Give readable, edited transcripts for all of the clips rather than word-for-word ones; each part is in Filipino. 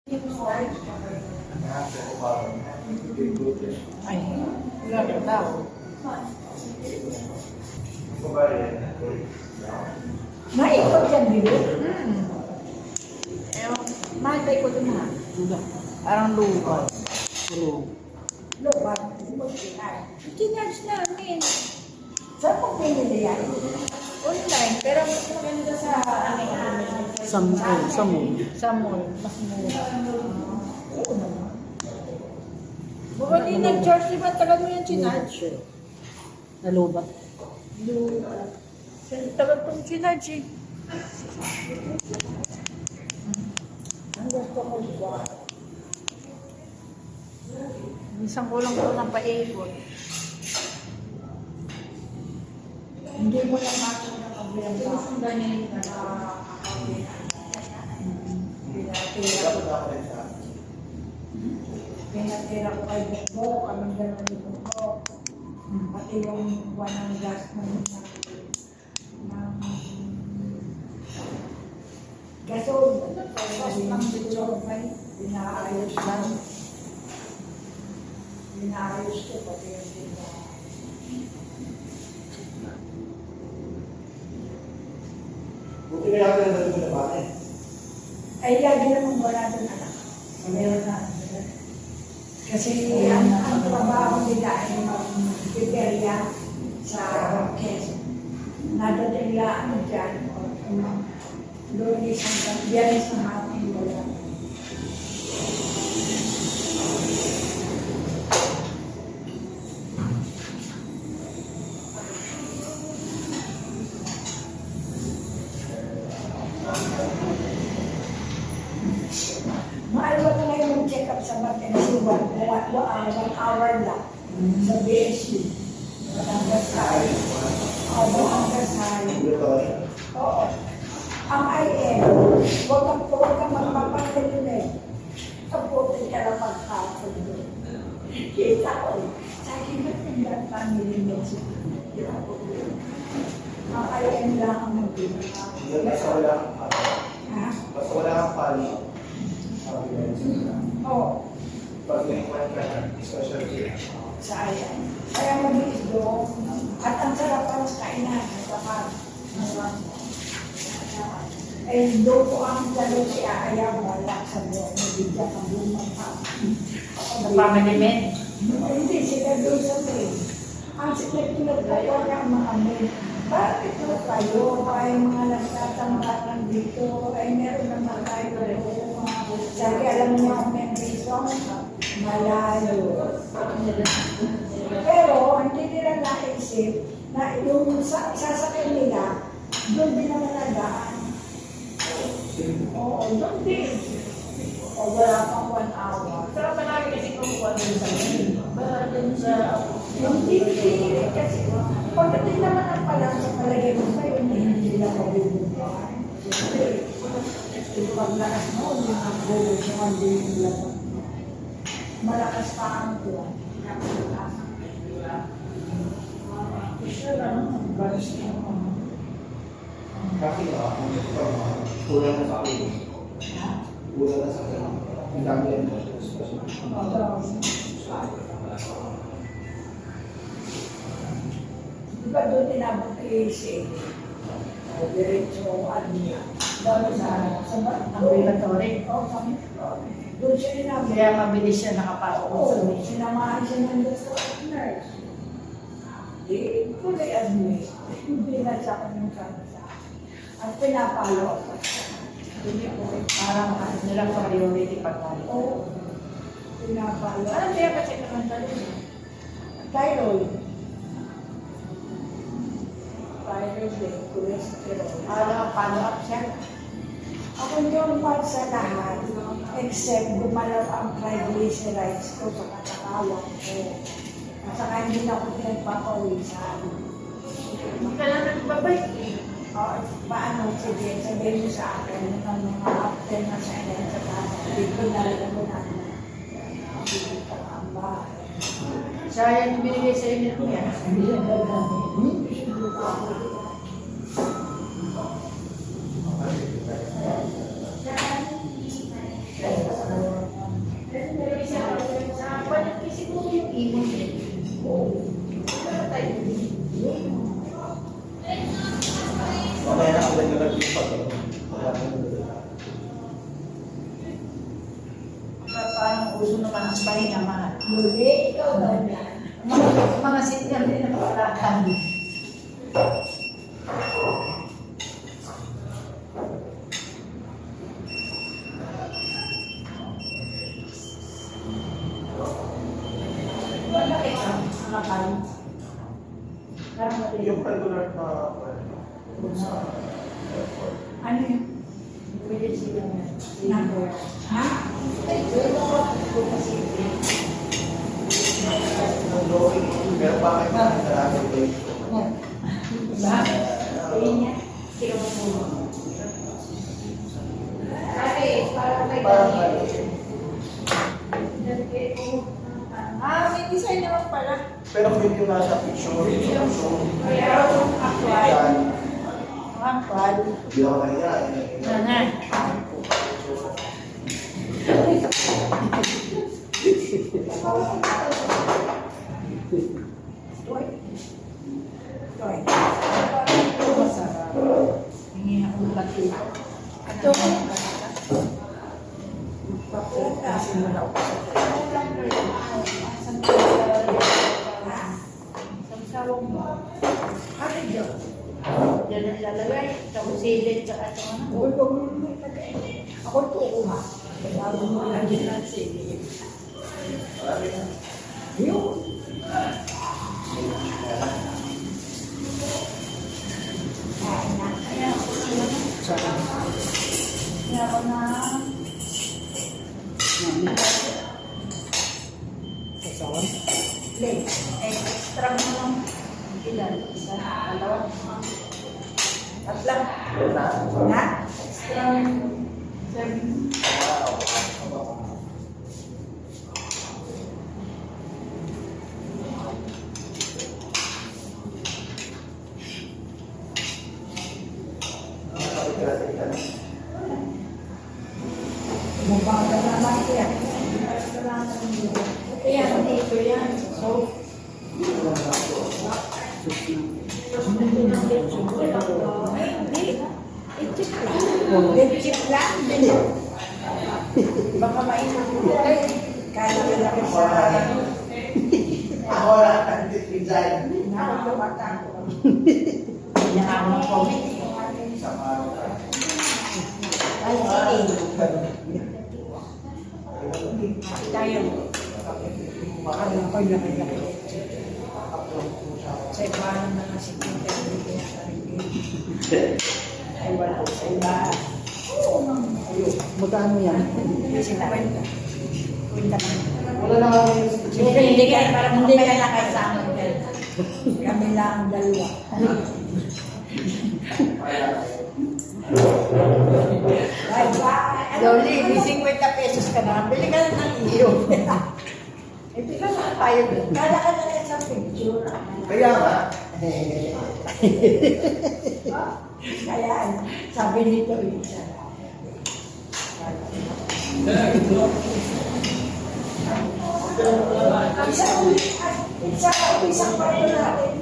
Ay, wala na daw. Naikot yan dito. Mahal ba ikot na? Parang lupa. Lupa. Kinards namin. Saan mo pinili yan? Online. Pero mas maganda sa Sa mall. sa mall. Mas mura. Oo naman. Baka di nag-charge, di ba tagal mo yung chinarge? Nalubat. Tagal pong chinarge eh. Ang gusto ko ba? Minsan ko lang paikot. Hindi mo lang makikita ang bilang ba? Pinatira ko kay Bukbo, kaming gano'n ni Bukbo. Pati yung buwan ng gas ng gasol. Gas ng bitso, pinaayos lang. Pinaayos ko pati yung sila. Buti kaya ka na ito na ba eh? Ay, lagi namang wala doon anak. Meron na. Kasi ang trabaho nila ay mag-piperya sa Quezon. Nadadala ano dyan, Lunes hanggang Biyernes na hapon wala. Mahal ba ngayon yung check-up sa maternity? 1 hour lang sa BSU. Batangas tayo. Batangas tayo. Oo. Ang IM, huwag kang magpapagaling eh. Kaputin ka lang magkakot doon. Kita ko, sa akin ba't hindi family medicine? Ang IM lang ang magbibigay. Basta wala kang pali. Ha? Basta wala kang pali. Oo. Pag naiwan ka na, special care. Sa IM. Kaya mabilis doon. At ang sarap para sa kainan. Kapag eh, doon ko ang dalo si Ayaw, wala sa buwan. Nabigyan ang lumang pa. Napamanimin. Hindi, sila doon sa main. Ang sikat-sikat ko ng mga main. Bakit ito tayo? Ay mga nagtatambakan dito. Ay meron naman tayo doon. Sabi, alam niyo ang membrisong malayo. Pero, hindi nila naisip na yung sasakyan nila, doon din naman nagaan. Oo, doon din. O wala pang 1 hour. Pero palagi kasi kumukuha din sa amin. Ba, dun sa... Yung hindi kasi, pagdating naman ang palang sa palagay mo sa'yo, hindi nila mabibubuhay. Siyempre, yung paglakas mo, yung agolo, yung hindi yung laban. Malakas pa ang tuwan. Siya lang, balas na ako. Kasi kulang na sa akin. Kulang na sa akin. Ang dami yan. Di ba doon tinabot kay AC? Diretso ano niya. Doon sa Ambulatory. Oo, sa ambulatory. Doon siya tinabot. Kaya mabilis siya nakapasok sa Oo, amin. sinamahan siya ng doktor at nurse. Di, kulay admit. Hindi na siya kanyang kansa. At pinapalo pa siya. Hindi ko Parang nilang priority pagkain. Oo. Pinapalo. Parang kaya kasi naman talaga. Thyroid. Thyroid din, cholesterol. Follow up siya. Ako yung pag sa lahat, except gumalaw ang triglycerides ko sa katawan ko. At saka hindi na ako pinagpapawisan. Hindi ka lang nagbabay. Paano, sige, sabihin mo sa akin, ng mga after na sa ilan sa taas, dito na lang mo na. Hindi ka ang bahay. Sayang binigay sa inyo niya. Hindi na gagawin. Hindi Iwan din. Wala tayo. Mamaya na ako lang nag-ipat. Parang uso naman ang pahinga mga. Muli, ikaw daw na. Mga senior din na pagkakakan. Wala kayo sa mga kain. Parang Yung regular na Ano yun? pwede sila Number. Ha? pero bakit na nalaman ko ito? Diba? Sabi niya, Ay, parang may Parang ganito. may design naman pala. pero kung yung nasa picture, Pero actual. yan, Actual. hindi ako nahiya. Nanay. Toy. Masarap. Hindi na akong laki. Ito. Kasi mo na ako. Samsawang mo. Ano yun? Diyan ang lalagay. Tapos silid sa ano. Uy, huwag mo naman ilagay. Ako tuwa. Bago mo ilagay na sige. Yun. Kain na. Kaya ako na. Leg. Extra mo lang. Ilan? Isa, dalawa. Tatlang. Na? Na? Extra. 7. Mabagal naman yan. Ayan, dito yan. So, ay, hindi. Itchip lang. Itchip lang. Baka mainit mo. Kaya malaki sa akin. Ako lang, nag-design. Nakakawatan ko. Inaamang ko. Ay, sige. Tayo. Ano ko yung laki-laki. Sa iba na nga si Peter, hindi kaya sarili. Ay, wala sa iba. Magkano yan? Kasi kwenta. Kwenta man. Wala na kami. Hindi ka nakasama. Kami lang ang dalawa. Ay, Loli, may 50 pesos ka na. Bili ka na ng iyo. Eh, bigla na tayo. Kala ka na sa picture. Kaya nga. Kaya, sabi nito, isa. Isang kwarto natin.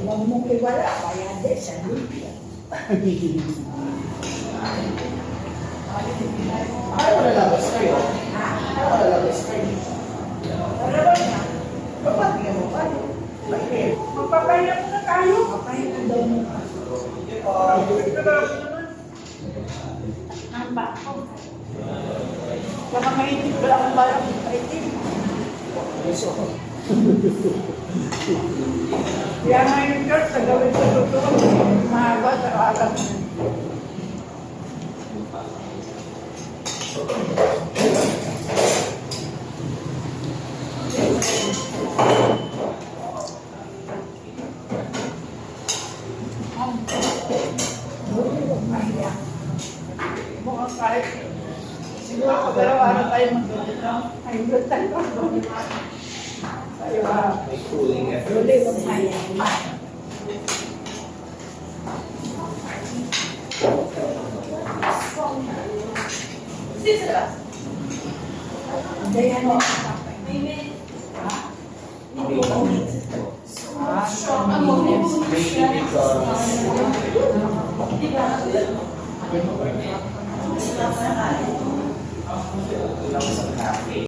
Huwag mong iwala, kaya din sa Libya. Ayaw na labas kayo. Ha? Ayaw na labas kayo. Talaga na. Ba't nga mo kayo? Mainit. Magpapahinga mo na tayo. Magpapahinga daw mo. Ang bako. Baka mainit wala akong balang itim. Kaya ngayon, George, sa gawin sa totoo, mahaba sa alam. Mukhang kahit siguro ko dalawa na tayo magdito. Ay, doon tayo. Tayo ba? May cooling effect. Duli, magpaya. Sisira. Hindi yan mo. Maybe because lang sa cafe.